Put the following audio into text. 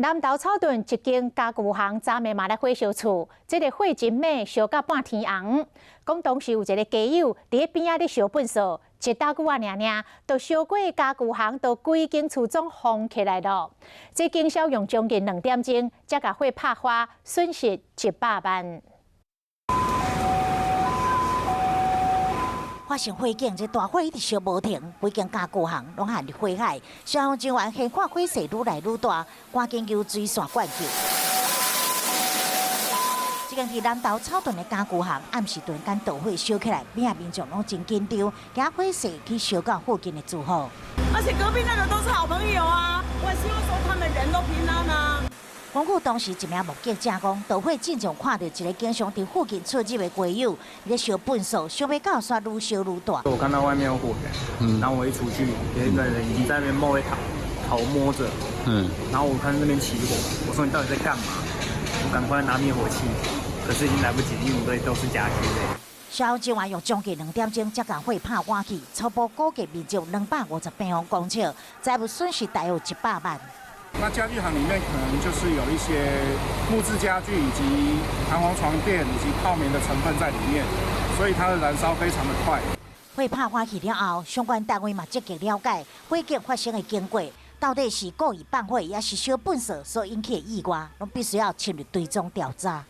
南投草屯一间家具行昨暝嘛来火烧厝，这个火真猛，烧到半天红。讲当时有一个家友伫咧边仔咧烧粪扫，一大久啊，就烧过家具行，都规间厝总封起来了。这经销用将近2点钟，才甲火拍花，损失100万。 发生火警，这大火一直烧无停，规间家具行拢陷入火海。消防人员眼看火势愈来愈大，赶紧由水线灌救。这间伫南投草屯的家具行，暗时突然间导火烧起来，边仔民众拢真紧张，惊火势去烧到附近的住户。而且隔壁那个都是好朋友啊，我也希望说他们人都平安啊。 光顾当时一名目击者讲，导火现场看到一个经常伫附近出入的街友，咧烧粪扫，想要到煞愈烧愈大。我看到外面有火源，然后我一出去，有一个人已经在那边摸摸着，然后我看那边起火，我说你到底在干嘛？我赶快拿灭火器，可是已经来不及，因为都是家具类。消防人员用将近2点钟才将火拍关去，初步估计面积250平方公尺，财务损失大约100万。 那家具行里面可能就是有一些木质家具以及弹簧床垫以及泡棉的成分在里面，所以它的燃烧非常的快。火拍关去了后，相关单位嘛积极了解火警发生的经过，到底是故意放火，也是烧粪扫所引起的意外，拢必须要深入追踪调查。